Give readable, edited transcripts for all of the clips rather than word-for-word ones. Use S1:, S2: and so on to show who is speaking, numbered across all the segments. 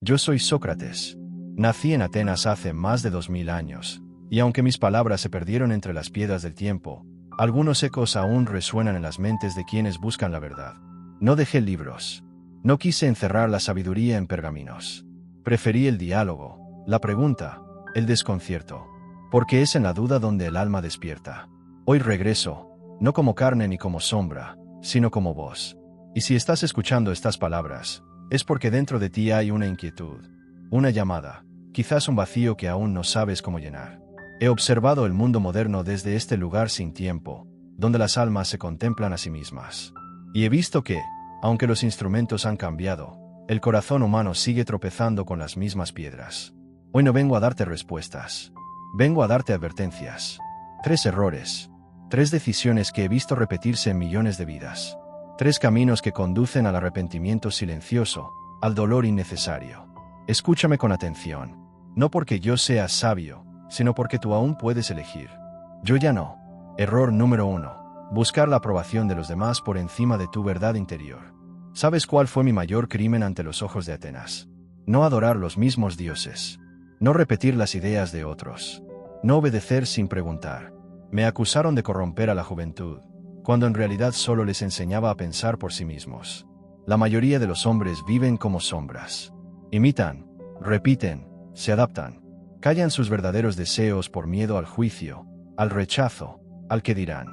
S1: Yo soy Sócrates. Nací en Atenas hace más de 2000 años, y aunque mis palabras se perdieron entre las piedras del tiempo, algunos ecos aún resuenan en las mentes de quienes buscan la verdad. No dejé libros. No quise encerrar la sabiduría en pergaminos. Preferí el diálogo, la pregunta, el desconcierto, porque es en la duda donde el alma despierta. Hoy regreso, no como carne ni como sombra, sino como voz. Y si estás escuchando estas palabras, es porque dentro de ti hay una inquietud, una llamada, quizás un vacío que aún no sabes cómo llenar. He observado el mundo moderno desde este lugar sin tiempo, donde las almas se contemplan a sí mismas. Y he visto que, aunque los instrumentos han cambiado, el corazón humano sigue tropezando con las mismas piedras. Hoy no vengo a darte respuestas. Vengo a darte advertencias. 3 errores. 3 decisiones que he visto repetirse en millones de vidas. 3 caminos que conducen al arrepentimiento silencioso, al dolor innecesario. Escúchame con atención. No porque yo sea sabio, sino porque tú aún puedes elegir. Yo ya no. Error número 1. Buscar la aprobación de los demás por encima de tu verdad interior. ¿Sabes cuál fue mi mayor crimen ante los ojos de Atenas? No adorar los mismos dioses. No repetir las ideas de otros. No obedecer sin preguntar. Me acusaron de corromper a la juventud, cuando en realidad solo les enseñaba a pensar por sí mismos. La mayoría de los hombres viven como sombras. Imitan, repiten, se adaptan. Callan sus verdaderos deseos por miedo al juicio, al rechazo, al que dirán.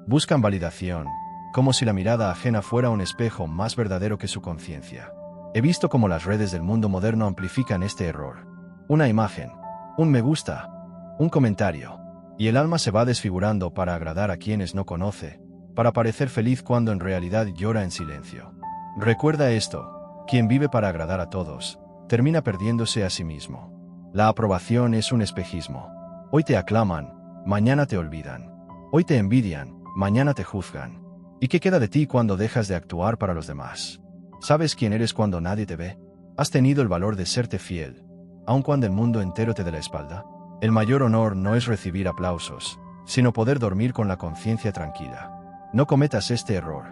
S1: Buscan validación, como si la mirada ajena fuera un espejo más verdadero que su conciencia. He visto cómo las redes del mundo moderno amplifican este error. Una imagen, un me gusta, un comentario, y el alma se va desfigurando para agradar a quienes no conoce, para parecer feliz cuando en realidad llora en silencio. Recuerda esto, quien vive para agradar a todos, termina perdiéndose a sí mismo. La aprobación es un espejismo. Hoy te aclaman, mañana te olvidan. Hoy te envidian, mañana te juzgan. ¿Y qué queda de ti cuando dejas de actuar para los demás? ¿Sabes quién eres cuando nadie te ve? ¿Has tenido el valor de serte fiel, aun cuando el mundo entero te dé la espalda? El mayor honor no es recibir aplausos, sino poder dormir con la conciencia tranquila. No cometas este error.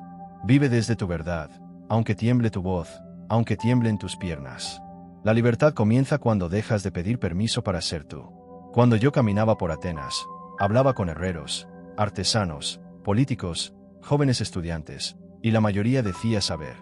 S1: Vive desde tu verdad, aunque tiemble tu voz, aunque tiemblen tus piernas. La libertad comienza cuando dejas de pedir permiso para ser tú. Cuando yo caminaba por Atenas, hablaba con herreros, artesanos, políticos, jóvenes estudiantes, y la mayoría decía saber.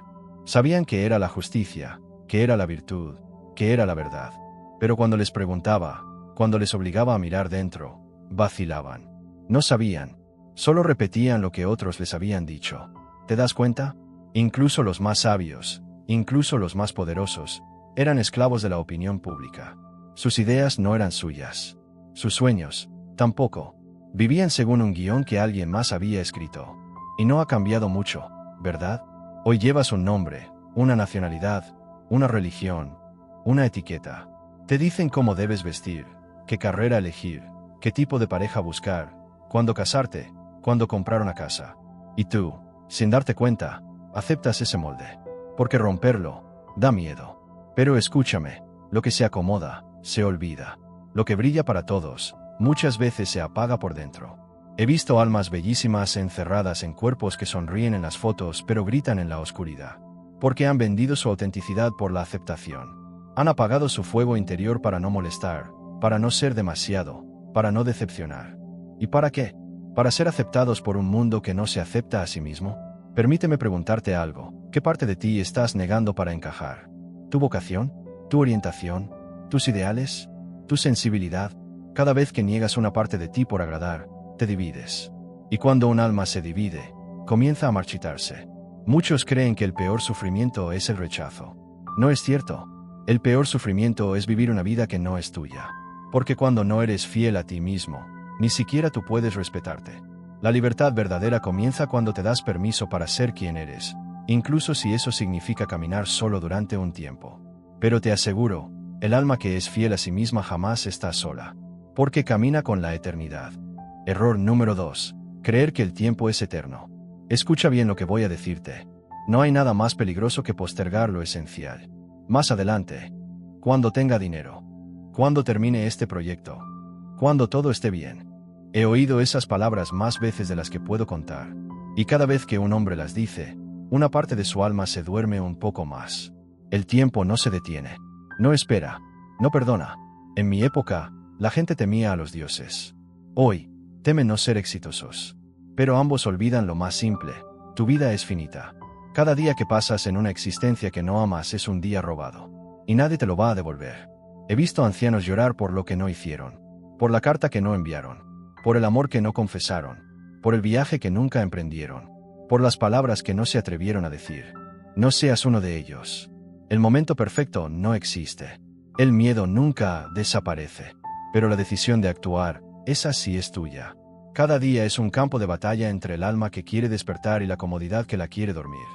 S1: Sabían que era la justicia, que era la virtud, que era la verdad. Pero cuando les preguntaba, cuando les obligaba a mirar dentro, vacilaban. No sabían, solo repetían lo que otros les habían dicho. ¿Te das cuenta? Incluso los más sabios, incluso los más poderosos, eran esclavos de la opinión pública. Sus ideas no eran suyas. Sus sueños, tampoco. Vivían según un guión que alguien más había escrito. Y no ha cambiado mucho, ¿verdad? Hoy llevas un nombre, una nacionalidad, una religión, una etiqueta. Te dicen cómo debes vestir, qué carrera elegir, qué tipo de pareja buscar, cuándo casarte, cuándo comprar una casa. Y tú, sin darte cuenta, aceptas ese molde. Porque romperlo da miedo. Pero escúchame, lo que se acomoda, se olvida. Lo que brilla para todos, muchas veces se apaga por dentro. He visto almas bellísimas encerradas en cuerpos que sonríen en las fotos pero gritan en la oscuridad. Porque han vendido su autenticidad por la aceptación. Han apagado su fuego interior para no molestar, para no ser demasiado, para no decepcionar. ¿Y para qué? ¿Para ser aceptados por un mundo que no se acepta a sí mismo? Permíteme preguntarte algo. ¿Qué parte de ti estás negando para encajar? ¿Tu vocación? ¿Tu orientación? ¿Tus ideales? ¿Tu sensibilidad? Cada vez que niegas una parte de ti por agradar, te divides. Y cuando un alma se divide, comienza a marchitarse. Muchos creen que el peor sufrimiento es el rechazo. No es cierto. El peor sufrimiento es vivir una vida que no es tuya. Porque cuando no eres fiel a ti mismo, ni siquiera tú puedes respetarte. La libertad verdadera comienza cuando te das permiso para ser quien eres, incluso si eso significa caminar solo durante un tiempo. Pero te aseguro, el alma que es fiel a sí misma jamás está sola, porque camina con la eternidad. Error número 2. Creer que el tiempo es eterno. Escucha bien lo que voy a decirte. No hay nada más peligroso que postergar lo esencial. Más adelante, cuando tenga dinero, cuando termine este proyecto, cuando todo esté bien. He oído esas palabras más veces de las que puedo contar, y cada vez que un hombre las dice, una parte de su alma se duerme un poco más. El tiempo no se detiene. No espera. No perdona. En mi época, la gente temía a los dioses. Hoy, temen no ser exitosos. Pero ambos olvidan lo más simple. Tu vida es finita. Cada día que pasas en una existencia que no amas es un día robado. Y nadie te lo va a devolver. He visto ancianos llorar por lo que no hicieron. Por la carta que no enviaron. Por el amor que no confesaron. Por el viaje que nunca emprendieron. Por las palabras que no se atrevieron a decir. No seas uno de ellos. El momento perfecto no existe. El miedo nunca desaparece. Pero la decisión de actuar, esa sí es tuya. Cada día es un campo de batalla entre el alma que quiere despertar y la comodidad que la quiere dormir.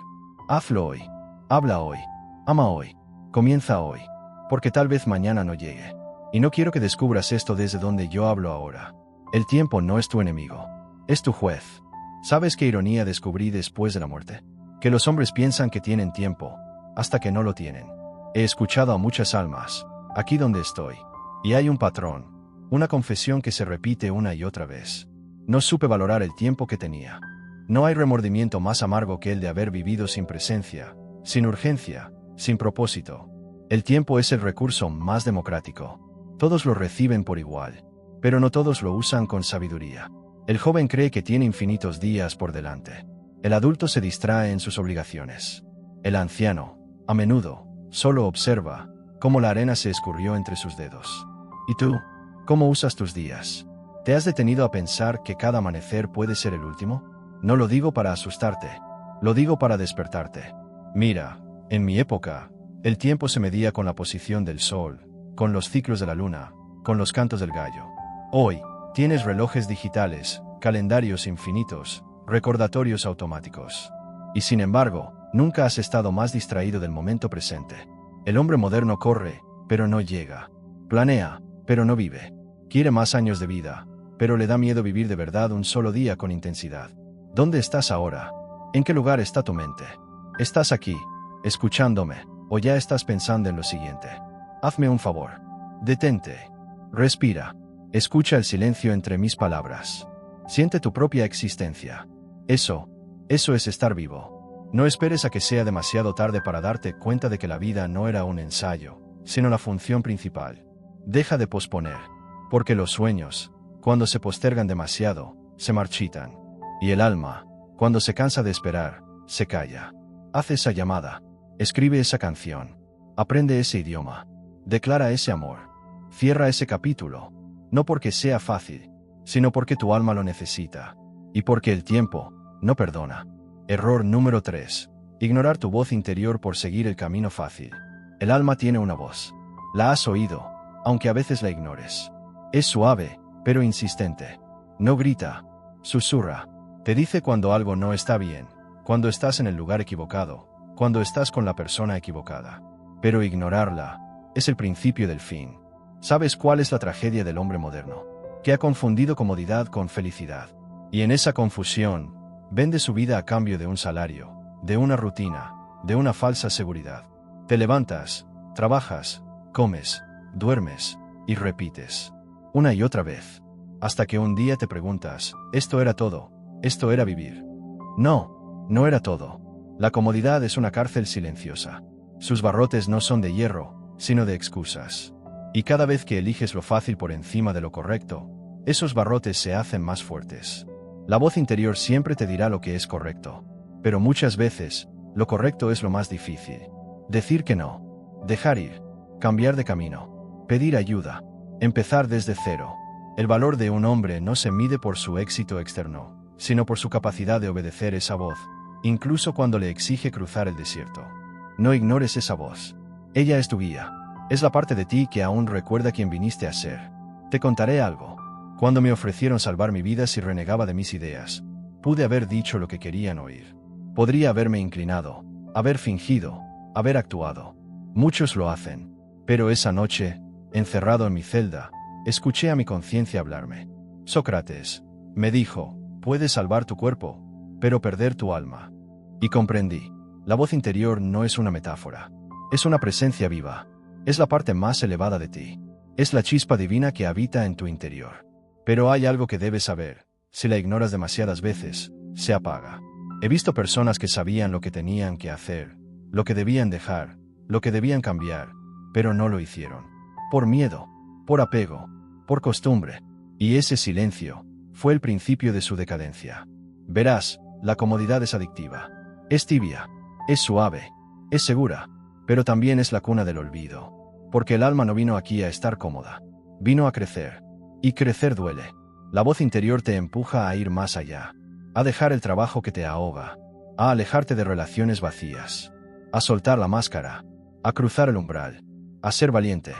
S1: Hazlo hoy. Habla hoy. Ama hoy. Comienza hoy. Porque tal vez mañana no llegue. Y no quiero que descubras esto desde donde yo hablo ahora. El tiempo no es tu enemigo. Es tu juez. ¿Sabes qué ironía descubrí después de la muerte? Que los hombres piensan que tienen tiempo, hasta que no lo tienen. He escuchado a muchas almas, aquí donde estoy. Y hay un patrón, una confesión que se repite una y otra vez. No supe valorar el tiempo que tenía. No hay remordimiento más amargo que el de haber vivido sin presencia, sin urgencia, sin propósito. El tiempo es el recurso más democrático. Todos lo reciben por igual, pero no todos lo usan con sabiduría. El joven cree que tiene infinitos días por delante. El adulto se distrae en sus obligaciones. El anciano, a menudo, solo observa cómo la arena se escurrió entre sus dedos. ¿Y tú? ¿Cómo usas tus días? ¿Te has detenido a pensar que cada amanecer puede ser el último? No lo digo para asustarte, lo digo para despertarte. Mira, en mi época, el tiempo se medía con la posición del sol, con los ciclos de la luna, con los cantos del gallo. Hoy, tienes relojes digitales, calendarios infinitos, recordatorios automáticos. Y sin embargo, nunca has estado más distraído del momento presente. El hombre moderno corre, pero no llega. Planea, pero no vive. Quiere más años de vida, pero le da miedo vivir de verdad un solo día con intensidad. ¿Dónde estás ahora? ¿En qué lugar está tu mente? ¿Estás aquí, escuchándome, o ya estás pensando en lo siguiente? Hazme un favor. Detente. Respira. Escucha el silencio entre mis palabras. Siente tu propia existencia. Eso es estar vivo. No esperes a que sea demasiado tarde para darte cuenta de que la vida no era un ensayo, sino la función principal. Deja de posponer, porque los sueños, cuando se postergan demasiado, se marchitan. Y el alma, cuando se cansa de esperar, se calla. Haz esa llamada, escribe esa canción, aprende ese idioma, declara ese amor, cierra ese capítulo, no porque sea fácil, sino porque tu alma lo necesita, y porque el tiempo no perdona. Error número 3. Ignorar tu voz interior por seguir el camino fácil. El alma tiene una voz. La has oído, aunque a veces la ignores. Es suave, pero insistente. No grita, susurra. Te dice cuando algo no está bien, cuando estás en el lugar equivocado, cuando estás con la persona equivocada. Pero ignorarla es el principio del fin. ¿Sabes cuál es la tragedia del hombre moderno? Que ha confundido comodidad con felicidad. Y en esa confusión, vende su vida a cambio de un salario, de una rutina, de una falsa seguridad. Te levantas, trabajas, comes, duermes y repites. Una y otra vez. Hasta que un día te preguntas, ¿esto era todo? ¿Esto era vivir? No, no era todo. La comodidad es una cárcel silenciosa. Sus barrotes no son de hierro, sino de excusas. Y cada vez que eliges lo fácil por encima de lo correcto, esos barrotes se hacen más fuertes. La voz interior siempre te dirá lo que es correcto, pero muchas veces, lo correcto es lo más difícil. Decir que no, dejar ir, cambiar de camino, pedir ayuda, empezar desde cero. El valor de un hombre no se mide por su éxito externo, sino por su capacidad de obedecer esa voz, incluso cuando le exige cruzar el desierto. No ignores esa voz. Ella es tu guía. Es la parte de ti que aún recuerda quién viniste a ser. Te contaré algo. Cuando me ofrecieron salvar mi vida si renegaba de mis ideas, pude haber dicho lo que querían oír. Podría haberme inclinado, haber fingido, haber actuado. Muchos lo hacen. Pero esa noche, encerrado en mi celda, escuché a mi conciencia hablarme. Sócrates, me dijo, puedes salvar tu cuerpo, pero perder tu alma. Y comprendí. La voz interior no es una metáfora. Es una presencia viva. Es la parte más elevada de ti. Es la chispa divina que habita en tu interior. Pero hay algo que debes saber. Si la ignoras demasiadas veces, se apaga. He visto personas que sabían lo que tenían que hacer, lo que debían dejar, lo que debían cambiar, pero no lo hicieron. Por miedo, por apego, por costumbre. Y ese silencio fue el principio de su decadencia. Verás, la comodidad es adictiva. Es tibia, es suave, es segura, pero también es la cuna del olvido. Porque el alma no vino aquí a estar cómoda. Vino a crecer. Y crecer duele. La voz interior te empuja a ir más allá. A dejar el trabajo que te ahoga. A alejarte de relaciones vacías. A soltar la máscara. A cruzar el umbral. A ser valiente.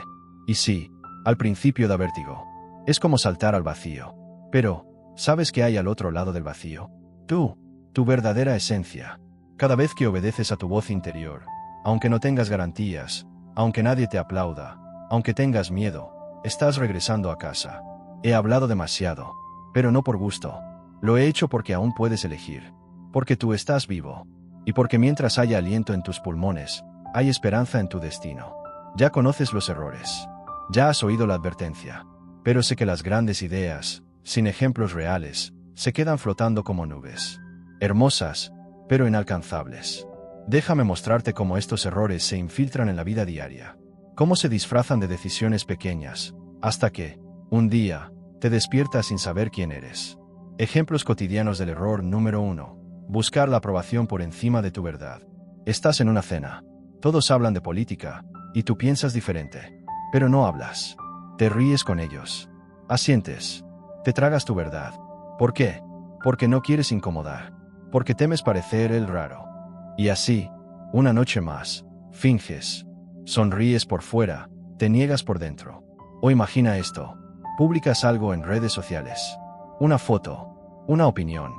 S1: Y sí, al principio da vértigo. Es como saltar al vacío. Pero, ¿sabes qué hay al otro lado del vacío? Tú, tu verdadera esencia. Cada vez que obedeces a tu voz interior, aunque no tengas garantías, aunque nadie te aplauda, aunque tengas miedo, estás regresando a casa. He hablado demasiado, pero no por gusto. Lo he hecho porque aún puedes elegir. Porque tú estás vivo. Y porque mientras haya aliento en tus pulmones, hay esperanza en tu destino. Ya conoces los errores. Ya has oído la advertencia. Pero sé que las grandes ideas, sin ejemplos reales, se quedan flotando como nubes. Hermosas, pero inalcanzables. Déjame mostrarte cómo estos errores se infiltran en la vida diaria. Cómo se disfrazan de decisiones pequeñas, hasta que, un día, te despiertas sin saber quién eres. Ejemplos cotidianos del error número 1. Buscar la aprobación por encima de tu verdad. Estás en una cena. Todos hablan de política, y tú piensas diferente. Pero no hablas. Te ríes con ellos. Asientes. Te tragas tu verdad. ¿Por qué? Porque no quieres incomodar. Porque temes parecer el raro. Y así, una noche más, finges. Sonríes por fuera, te niegas por dentro. O imagina esto. Publicas algo en redes sociales. Una foto, una opinión.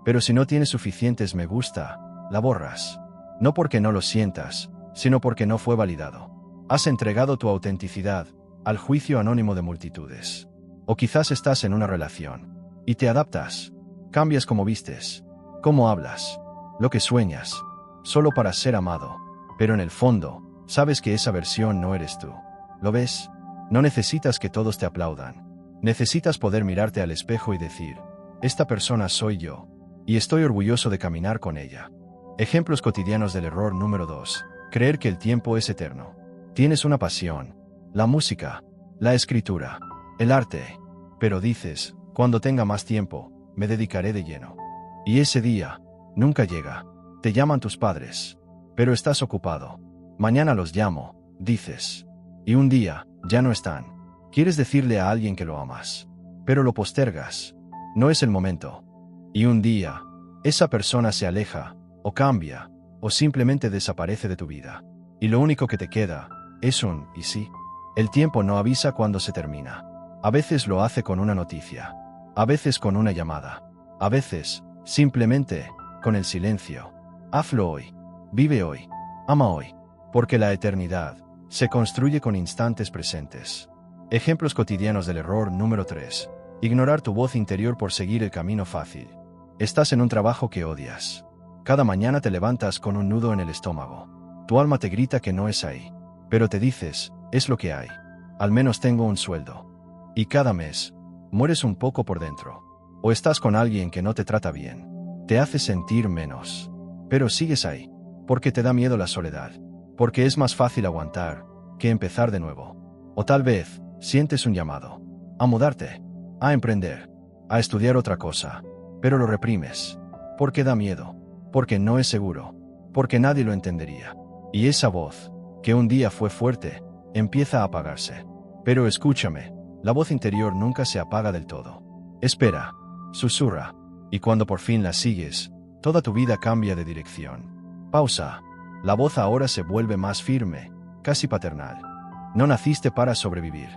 S1: Pero si no tienes suficientes me gusta, la borras. No porque no lo sientas, sino porque no fue validado. Has entregado tu autenticidad al juicio anónimo de multitudes. O quizás estás en una relación y te adaptas. Cambias cómo vistes, cómo hablas, lo que sueñas, solo para ser amado. Pero en el fondo, sabes que esa versión no eres tú. ¿Lo ves? No necesitas que todos te aplaudan. Necesitas poder mirarte al espejo y decir, esta persona soy yo, y estoy orgulloso de caminar con ella. Ejemplos cotidianos del error número 2. Creer que el tiempo es eterno. Tienes una pasión, la música, la escritura, el arte, pero dices, cuando tenga más tiempo, me dedicaré de lleno. Y ese día, nunca llega. Te llaman tus padres, pero estás ocupado. Mañana los llamo, dices. Y un día, ya no están. Quieres decirle a alguien que lo amas, pero lo postergas. No es el momento. Y un día, esa persona se aleja, o cambia, o simplemente desaparece de tu vida. Y lo único que te queda, es un «y sí». El tiempo no avisa cuando se termina. A veces lo hace con una noticia. A veces con una llamada. A veces, simplemente, con el silencio. Hazlo hoy. Vive hoy. Ama hoy. Porque la eternidad se construye con instantes presentes. Ejemplos cotidianos del error número 3. Ignorar tu voz interior por seguir el camino fácil. Estás en un trabajo que odias. Cada mañana te levantas con un nudo en el estómago. Tu alma te grita que no es ahí. Pero te dices, es lo que hay. Al menos tengo un sueldo. Y cada mes, mueres un poco por dentro. O estás con alguien que no te trata bien. Te hace sentir menos. Pero sigues ahí. Porque te da miedo la soledad. Porque es más fácil aguantar que empezar de nuevo. O tal vez, sientes un llamado. A mudarte. A emprender. A estudiar otra cosa. Pero lo reprimes. Porque da miedo. Porque no es seguro. Porque nadie lo entendería. Y esa voz, que un día fue fuerte, empieza a apagarse. Pero escúchame, la voz interior nunca se apaga del todo. Espera, susurra, y cuando por fin la sigues, toda tu vida cambia de dirección. Pausa. La voz ahora se vuelve más firme, casi paternal. No naciste para sobrevivir.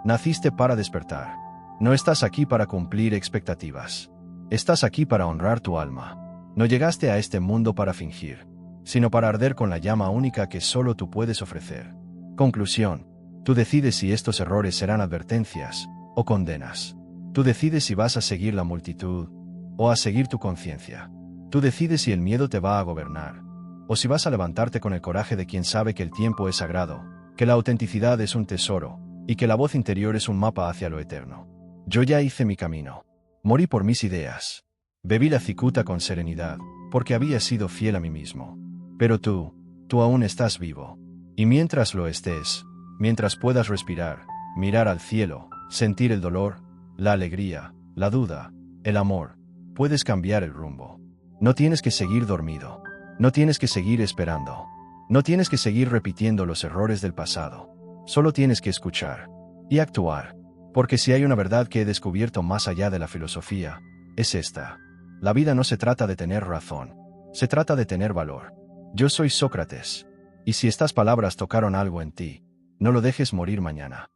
S1: Naciste para despertar. No estás aquí para cumplir expectativas. Estás aquí para honrar tu alma. No llegaste a este mundo para fingir, sino para arder con la llama única que solo tú puedes ofrecer. Conclusión. Tú decides si estos errores serán advertencias o condenas. Tú decides si vas a seguir la multitud o a seguir tu conciencia. Tú decides si el miedo te va a gobernar o si vas a levantarte con el coraje de quien sabe que el tiempo es sagrado, que la autenticidad es un tesoro y que la voz interior es un mapa hacia lo eterno. Yo ya hice mi camino. Morí por mis ideas. Bebí la cicuta con serenidad, porque había sido fiel a mí mismo. Pero tú aún estás vivo. Y mientras lo estés, Mientras puedas respirar, mirar al cielo, sentir el dolor, la alegría, la duda, el amor, puedes cambiar el rumbo. No tienes que seguir dormido. No tienes que seguir esperando. No tienes que seguir repitiendo los errores del pasado. Solo tienes que escuchar y actuar. Porque si hay una verdad que he descubierto más allá de la filosofía, es esta. La vida no se trata de tener razón. Se trata de tener valor. Yo soy Sócrates. Y si estas palabras tocaron algo en ti, no lo dejes morir mañana.